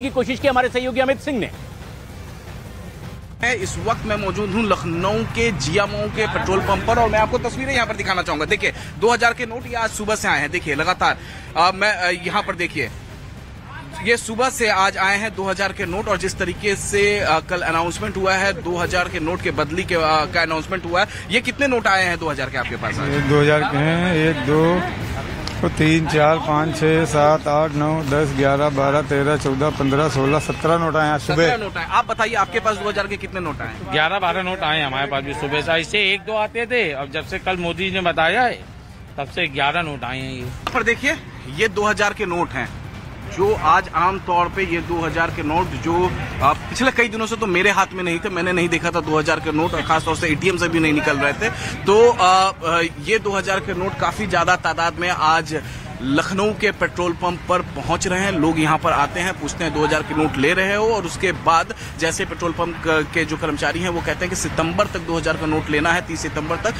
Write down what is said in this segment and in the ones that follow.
की कोशिश की हमारे सहयोगी अमित सिंह ने। इस वक्त मैं मौजूद हूं लखनऊ के जियामऊ के पेट्रोल पंप पर और मैं आपको तस्वीरें यहां पर दिखाना चाहूंगा। देखिए 2000 के नोट ये आज सुबह से आए हैं। देखिए लगातार मैं यहां पर देखिए ये सुबह से आज आए हैं 2000 के नोट और जिस तरीके से कल अनाउंसमेंट हुआ है 2000 के नोट के बदली के का अनाउंसमेंट हुआ है। ये कितने नोट आए हैं 2000 के आपके पास? 2000 के हैं 1 2 3 4 5 6 7 8 9 10 11 12 13 14 15 16 17 नोट आए हैं सुबह। 17 नोट आए। आप बताइए आपके पास 2000 के कितने नोट आए? 11-12 नोट आए हमारे पास भी सुबह से। इससे 1-2 आते थे और जब से कल मोदी ने बताया है तब से 11 नोट आए हैं। ये पर देखिए ये 2000 के नोट हैं जो आज आम तौर पे ये 2000 के नोट जो पिछले कई दिनों से तो मेरे हाथ में नहीं थे, मैंने नहीं देखा था 2000 के नोट और खासतौर से एटीएम से भी नहीं निकल रहे थे। तो ये 2000 के नोट काफी ज्यादा तादाद में आज लखनऊ के पेट्रोल पंप पर पहुंच रहे हैं। लोग यहां पर आते हैं, पूछते हैं 2000 के नोट ले रहे हो और उसके बाद जैसे पेट्रोल पंप के जो कर्मचारी हैं वो कहते हैं कि सितंबर तक 2000 का नोट लेना है, 30 सितंबर तक।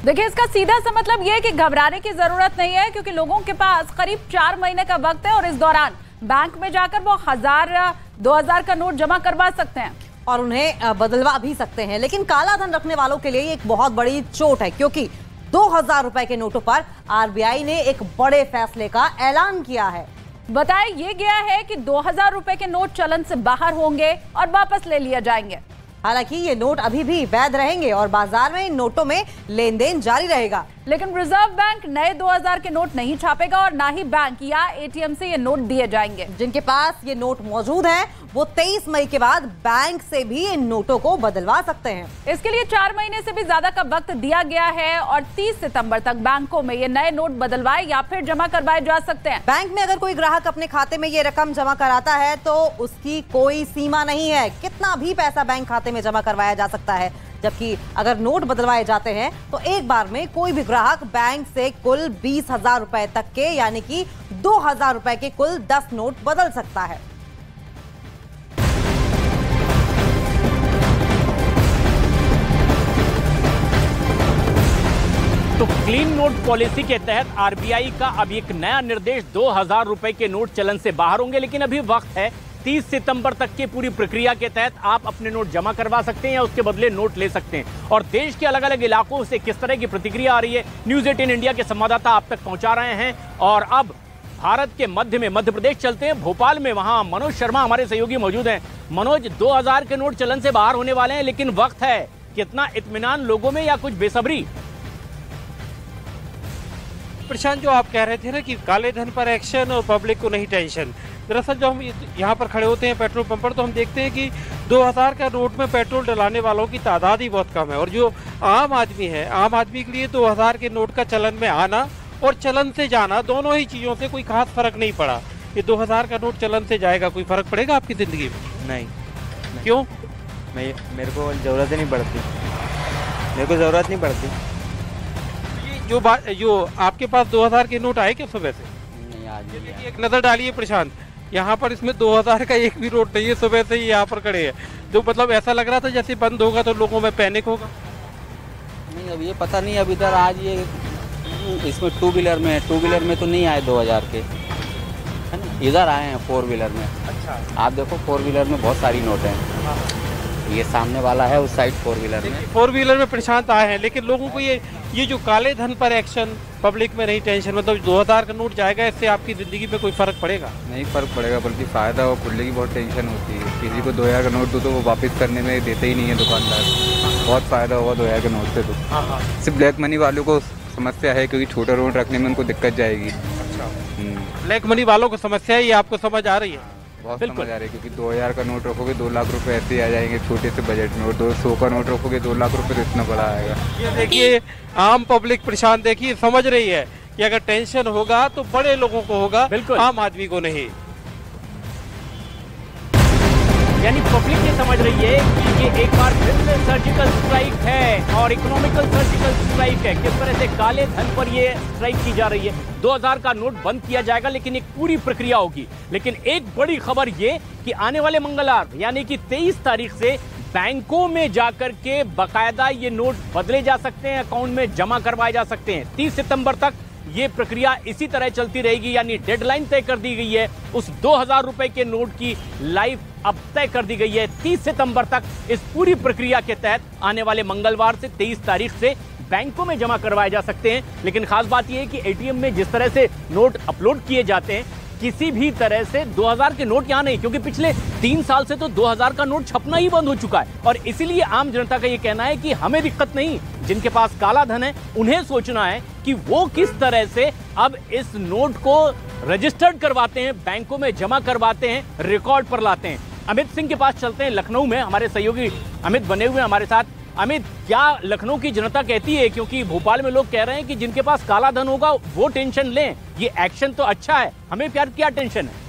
देखिए इसका सीधा सा मतलब ये है कि घबराने की जरूरत नहीं है क्योंकि लोगों के पास करीब 4 महीने का वक्त है और इस दौरान बैंक में जाकर वो 1000-2000 का नोट जमा करवा सकते हैं और उन्हें बदलवा भी सकते हैं। लेकिन काला धन रखने वालों के लिए एक बहुत बड़ी चोट है क्योंकि 2000 रुपए के नोटों पर आरबीआई ने एक बड़े फैसले का ऐलान किया है। बताया ये गया है कि 2000 रुपए के नोट चलन से बाहर होंगे और वापस ले लिए जाएंगे। हालांकि ये नोट अभी भी वैध रहेंगे और बाजार में इन नोटों में लेन देन जारी रहेगा। लेकिन रिजर्व बैंक नए 2000 के नोट नहीं छापेगा और ना ही बैंक या एटीएम से ये नोट दिए जाएंगे। जिनके पास ये नोट मौजूद हैं वो 23 मई के बाद बैंक से भी इन नोटों को बदलवा सकते हैं। इसके लिए 4 महीने से भी ज्यादा का वक्त दिया गया है और 30 सितंबर तक बैंकों में ये नए नोट बदलवाए या फिर जमा करवाए जा सकते हैं। बैंक में अगर कोई ग्राहक अपने खाते में ये रकम जमा कराता है तो उसकी कोई सीमा नहीं है, कितना भी पैसा बैंक खाते में जमा करवाया जा सकता है। जबकि अगर नोट बदलवाए जाते हैं तो एक बार में कोई भी ग्राहक बैंक से कुल 20,000 रुपए तक के यानी कि 2000 रुपए के कुल 10 नोट बदल सकता है। तो क्लीन नोट पॉलिसी के तहत आरबीआई का अब एक नया निर्देश 2000 रुपए के नोट चलन से बाहर होंगे, लेकिन अभी वक्त है 30 सितंबर तक की पूरी प्रक्रिया के तहत आप अपने नोट जमा करवा सकते हैं या उसके बदले नोट ले सकते हैं। और देश के अलग अलग इलाकों से किस तरह की प्रतिक्रिया आ रही है न्यूज़ 18 इंडिया के संवाददाता आप तक पहुंचा रहे हैं। और अब भारत के मध्य में मध्य प्रदेश चलते हैं, भोपाल में वहां मनोज शर्मा हमारे सहयोगी मौजूद हैं। मनोज, 2000 के नोट चलन से बाहर होने वाले हैं लेकिन वक्त है, कितना इत्मीनान लोगों में या कुछ बेसब्री? प्रशांत, जो आप कह रहे थे ना कि काले धन पर एक्शन और पब्लिक को नहीं टेंशन, दरअसल जो हम यहाँ पर खड़े होते हैं पेट्रोल पंप पर तो हम देखते हैं कि 2000 का नोट में पेट्रोल डलाने वालों की तादाद ही बहुत कम है और जो आम आदमी है, आम आदमी के लिए 2000 के नोट का चलन में आना और चलन से जाना दोनों ही चीज़ों से कोई खास फर्क नहीं पड़ा। ये 2000 का नोट चलन से जाएगा, कोई फर्क पड़ेगा आपकी ज़िंदगी में? नहीं। क्यों? मेरे को ज़रूरत ही नहीं पड़ती, मेरे को ज़रूरत नहीं पड़ती। जो आपके पास 2000 के नोट आए क्या सुबह से? नहीं, आज देखिए एक नज़र डालिए प्रशांत, यहाँ पर इसमें 2000 का एक भी नोट नहीं है। सुबह से ही यहाँ पर खड़े हैं, जो मतलब ऐसा लग रहा था जैसे बंद होगा तो लोगों में पैनिक होगा। नहीं, अब ये पता नहीं, अब इधर आज ये इसमें 2 व्हीलर में तो नहीं आए 2000 के, है ना, इधर आए हैं 4 व्हीलर में। अच्छा, आप देखो 4 व्हीलर में बहुत सारी नोट हैं। ये सामने वाला है उस साइड 4 व्हीलर में। 4 व्हीलर में प्रशांत आए हैं, लेकिन लोगों को ये जो काले धन पर एक्शन, पब्लिक में नहीं टेंशन, मतलब 2000 का नोट जाएगा, इससे आपकी जिंदगी में कोई फर्क पड़ेगा? नहीं फर्क पड़ेगा, बल्कि फायदा हो। खुलने की बहुत टेंशन होती है, किसी को 2000 का नोट दो तो वो वापस करने में देते ही नहीं है दुकानदार। बहुत फायदा होगा 2000 के नोट से। तो सिर्फ ब्लैक मनी वालों को समस्या है क्योंकि छोटा नोट रखने में उनको दिक्कत जाएगी। अच्छा, ब्लैक मनी वालों को समस्या है, ये आपको समझ आ रही है? बहुत समझ आ रही है क्योंकि 2000 का नोट रखोगे 2 लाख रुपए ऐसे ही आ जाएंगे छोटे से बजट में, और 200 का नोट रखोगे 2 लाख रुपए तो इतना बड़ा आएगा। ये देखिए आम पब्लिक प्रशांत देखिए समझ रही है कि अगर टेंशन होगा तो बड़े लोगों को होगा, आम आदमी को नहीं। यानी पब्लिक ये समझ रही है कि ये एक बार फिर से सर्जिकल स्ट्राइक है और इकोनॉमिकल सर्जिकल स्ट्राइक है। किस तरह से काले धन पर ये स्ट्राइक की जा रही है। 2000 का नोट बंद किया जाएगा लेकिन एक पूरी प्रक्रिया होगी। लेकिन एक बड़ी खबर ये कि आने वाले मंगलवार यानी कि 23 तारीख से बैंकों में जाकर के बाकायदा ये नोट बदले जा सकते हैं, अकाउंट में जमा करवाए जा सकते हैं। 30 सितंबर तक ये प्रक्रिया इसी तरह चलती रहेगी, यानी डेडलाइन तय कर दी गई है। उस 2000 रुपए के नोट की लाइफ अब तय कर दी गई है 30 सितंबर तक। इस पूरी प्रक्रिया के तहत आने वाले मंगलवार से 23 तारीख से बैंकों में जमा करवाए जा सकते हैं। लेकिन खास बात यह है कि एटीएम में जिस तरह से नोट अपलोड किए जाते हैं, किसी भी तरह से 2000 के नोट यहां नहीं, क्योंकि पिछले 3 साल से तो 2000 का नोट छपना ही बंद हो चुका है। और इसीलिए आम जनता का यह कहना है कि हमें दिक्कत नहीं, जिनके पास काला धन है उन्हें सोचना है कि वो किस तरह से अब इस नोट को रजिस्टर्ड करवाते हैं, बैंकों में जमा करवाते हैं, रिकॉर्ड पर लाते हैं। अमित सिंह के पास चलते हैं, लखनऊ में हमारे सहयोगी अमित बने हुए हैं हमारे साथ। अमित, क्या लखनऊ की जनता कहती है, क्योंकि भोपाल में लोग कह रहे हैं कि जिनके पास काला धन होगा वो टेंशन लें, ये एक्शन तो अच्छा है, हमें क्या टेंशन है?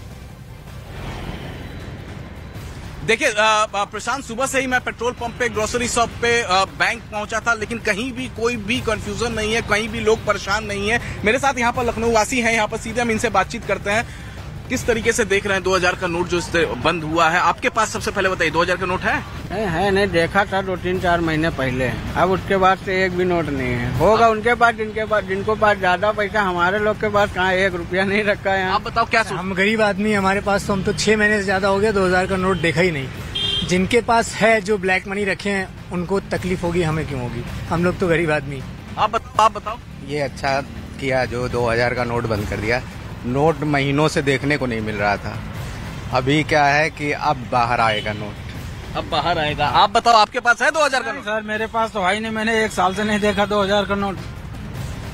देखिए प्रशांत, सुबह से ही मैं पेट्रोल पंप पे, ग्रोसरी शॉप पे, बैंक पहुंचा था, लेकिन कहीं भी कोई भी कंफ्यूजन नहीं है, कहीं भी लोग परेशान नहीं है। मेरे साथ यहाँ पर लखनऊ वासी हैं, यहाँ पर सीधे हम इनसे बातचीत करते हैं। किस तरीके से देख रहे हैं 2000 का नोट जो बंद हुआ है? आपके पास सबसे पहले बताइए, 2000 का नोट है? नहीं देखा था 2-3-4 महीने पहले, अब उसके बाद से एक भी नोट नहीं है। होगा उनके पास, जिनको पास ज्यादा पैसा, हमारे लोग के पास कहाँ 1 रुपया नहीं रखा है। आप बताओ क्या? हम गरीब आदमी, हमारे पास तो, हम तो 6 महीने से ज्यादा हो गया 2000 का नोट देखा ही नहीं। जिनके पास है, जो ब्लैक मनी रखे हैं, उनको तकलीफ होगी, हमें क्यों होगी? हम लोग तो गरीब आदमी। आप बताओ। ये अच्छा किया जो 2000 का नोट बंद कर दिया। नोट महीनों से देखने को नहीं मिल रहा था, अभी क्या है कि अब बाहर आएगा नोट, अब बाहर आएगा। आप बताओ, आपके पास है 2000 का नोट? सर मेरे पास तो है ही नहीं, मैंने 1 साल से नहीं देखा 2000 का नोट।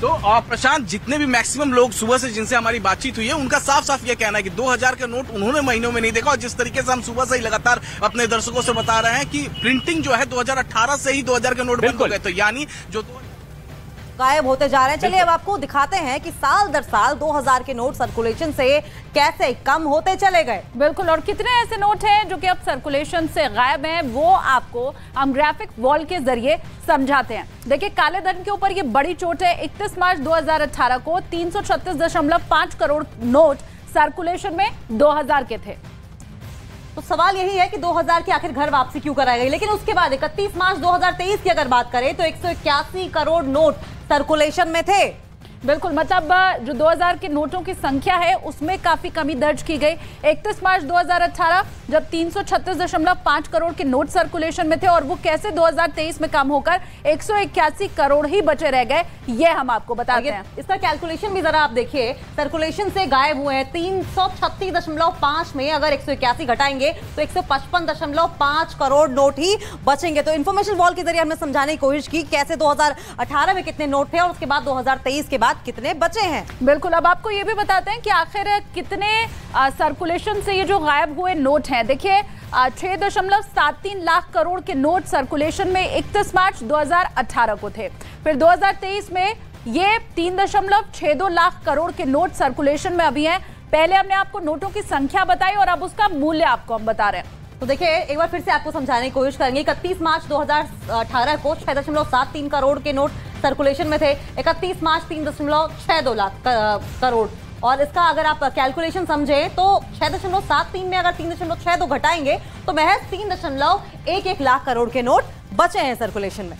तो प्रशांत, जितने भी मैक्सिमम लोग सुबह से जिनसे हमारी बातचीत हुई है, उनका साफ साफ ये कहना है कि 2000 का नोट उन्होंने महीनों में नहीं देखा। और जिस तरीके से हम सुबह से ही लगातार अपने दर्शकों से बता रहे हैं कि प्रिंटिंग जो है 2018 से ही 2000 के नोट बंद हो गए, तो यानी जो गायब होते जा रहे हैं। चलिए अब आपको दिखाते हैं कि साल दर साल 2000 के नोट सर्कुलेशन से कैसे कम होते चले गए। बिल्कुल, और कितने ऐसे नोट हैं जो कि अब सर्कुलेशन से गायब हैं, वो आपको हम ग्राफिक वॉल के जरिए समझाते हैं। देखिए, काले धन के ऊपर ये बड़ी चोट है। 31 मार्च 2018 को 336.5 करोड़ नोट सर्कुलेशन में 2000 के थे। तो सवाल यही है कि 2000 की आखिर घर वापसी क्यों कराई गई। लेकिन उसके बाद 31 मार्च 2023 की अगर बात करें तो 181 करोड़ नोट सर्कुलेशन में थे। बिल्कुल, मतलब जो 2000 के नोटों की संख्या है उसमें काफी कमी दर्ज की गई। 31 मार्च 2018 जब 336.5 करोड़ के नोट सर्कुलेशन में थे, और वो कैसे 2023 में कम होकर 181 करोड़ ही बचे रह गए, ये हम आपको बताते हैं। इसका कैलकुलेशन भी जरा आप देखिए, सर्कुलेशन से गायब हुए हैं 336.5 में अगर 181 घटाएंगे तो 155.5 करोड़ नोट ही बचेंगे। तो इन्फॉर्मेशन वॉल के जरिए हमने समझाने की कोशिश की कैसे 2018 में कितने नोट थे और उसके बाद 2023 के बाद कितने बचे हैं। बिल्कुल, अब आपको ये भी बताते हैं कि आखिर कितने सर्कुलेशन से ये जो गायब हुए नोट हैं। देखिए, 6.73 लाख करोड़ के नोट सर्कुलेशन में 31 मार्च 2018 को थे। फिर 2023 में ये 3.62 लाख करोड़ के नोट सर्कुलेशन में अभी हैं। पहले हमने आपको नोटों की संख्या बताई और अब उसका मूल्य आपको हम बता रहे हैं। तो देखिए, एक बार फिर से आपको समझाने की कोशिश करेंगे। 31 मार्च 2018 को 6.73 करोड़ के नोट सर्कुलेशन में थे। 31 मार्च 3.62 लाख करोड़, और इसका अगर आप कैलकुलेशन समझें तो 6.73 में अगर 3.62 घटाएंगे तो महज 3.11 लाख करोड़ के नोट बचे हैं सर्कुलेशन में।